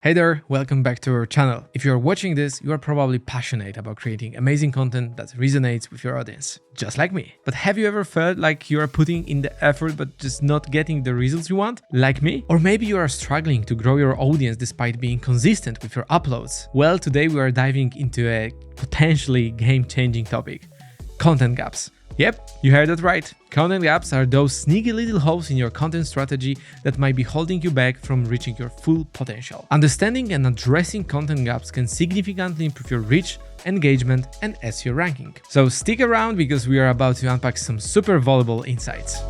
Hey there, welcome back to our channel. If you're watching this, you are probably passionate about creating amazing content that resonates with your audience, just like me. But have you ever felt like you are putting in the effort but just not getting the results you want, like me? Or maybe you are struggling to grow your audience despite being consistent with your uploads? Well, today we are diving into a potentially game-changing topic: content gaps. Yep, you heard that right. Content gaps are those sneaky little holes in your content strategy that might be holding you back from reaching your full potential. Understanding and addressing content gaps can significantly improve your reach, engagement, and SEO ranking. So stick around because we are about to unpack some super valuable insights.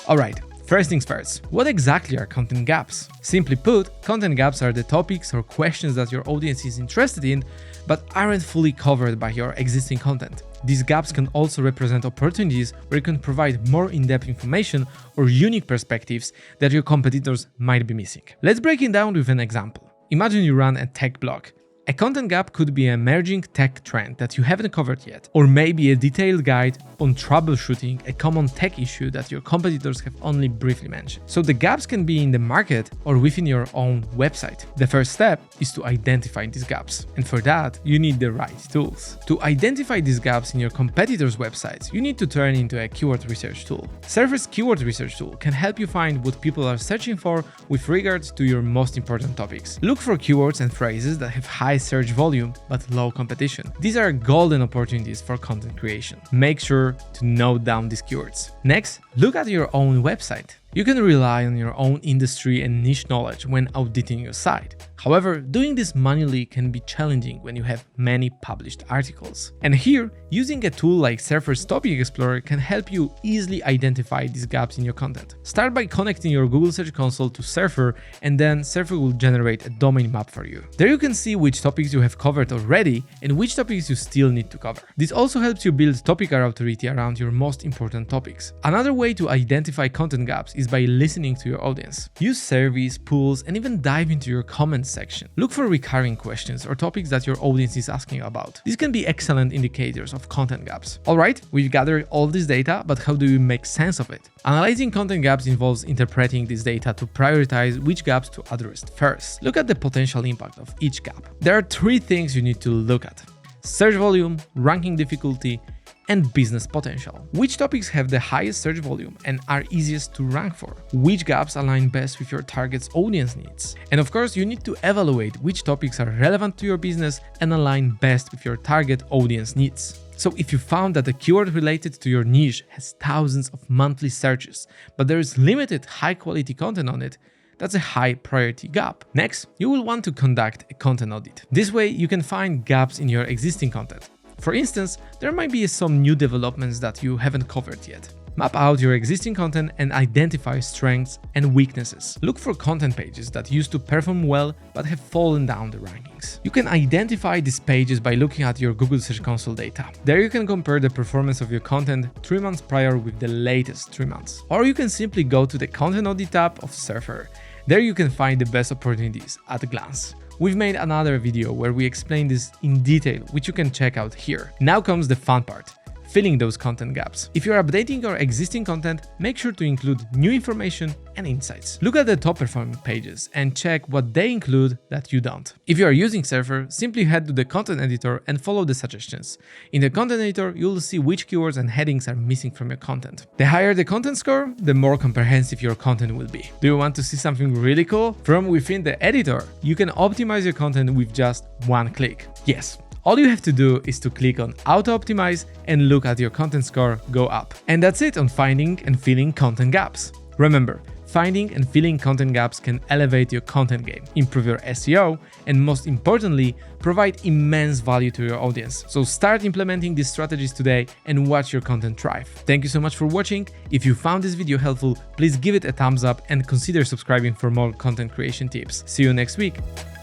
Alright, first things first, what exactly are content gaps? Simply put, content gaps are the topics or questions that your audience is interested in but aren't fully covered by your existing content. These gaps can also represent opportunities where you can provide more in-depth information or unique perspectives that your competitors might be missing. Let's break it down with an example. Imagine you run a tech blog. A content gap could be an emerging tech trend that you haven't covered yet, or maybe a detailed guide on troubleshooting a common tech issue that your competitors have only briefly mentioned. So the gaps can be in the market or within your own website. The first step is to identify these gaps, and for that, you need the right tools. To identify these gaps in your competitors' websites, you need to turn into a keyword research tool. Surfer's keyword research tool can help you find what people are searching for with regards to your most important topics. Look for keywords and phrases that have high search volume but low competition. These are golden opportunities for content creation. Make sure to note down these keywords. Next, look at your own website. You can rely on your own industry and niche knowledge when auditing your site. However, doing this manually can be challenging when you have many published articles. And here, using a tool like Surfer's Topic Explorer can help you easily identify these gaps in your content. Start by connecting your Google Search Console to Surfer, and then Surfer will generate a domain map for you. There you can see which topics you have covered already and which topics you still need to cover. This also helps you build topical authority around your most important topics. Another way to identify content gaps is by listening to your audience. Use surveys, polls, and even dive into your comments section. Look for recurring questions or topics that your audience is asking about. These can be excellent indicators of content gaps. Alright, we've gathered all this data, but how do we make sense of it? Analyzing content gaps involves interpreting this data to prioritize which gaps to address first. Look at the potential impact of each gap. There are three things you need to look at: search volume, ranking difficulty, and business potential. Which topics have the highest search volume and are easiest to rank for? Which gaps align best with your target's audience needs? And of course, you need to evaluate which topics are relevant to your business and align best with your target audience needs. So if you found that a keyword related to your niche has thousands of monthly searches, but there is limited high-quality content on it, that's a high priority gap. Next, you will want to conduct a content audit. This way, you can find gaps in your existing content. For instance, there might be some new developments that you haven't covered yet. Map out your existing content and identify strengths and weaknesses. Look for content pages that used to perform well but have fallen down the rankings. You can identify these pages by looking at your Google Search Console data. There you can compare the performance of your content 3 months prior with the latest 3 months. Or you can simply go to the Content Audit tab of Surfer. There you can find the best opportunities at a glance. We've made another video where we explain this in detail, which you can check out here. Now comes the fun part: filling those content gaps. If you're updating your existing content, make sure to include new information and insights. Look at the top performing pages and check what they include that you don't. If you are using Surfer, simply head to the content editor and follow the suggestions. In the content editor, you'll see which keywords and headings are missing from your content. The higher the content score, the more comprehensive your content will be. Do you want to see something really cool? From within the editor, you can optimize your content with just one click. Yes. All you have to do is to click on Auto Optimize and look at your content score go up. And that's it on finding and filling content gaps. Remember, finding and filling content gaps can elevate your content game, improve your SEO, and most importantly, provide immense value to your audience. So start implementing these strategies today and watch your content thrive. Thank you so much for watching. If you found this video helpful, please give it a thumbs up and consider subscribing for more content creation tips. See you next week.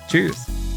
Cheers!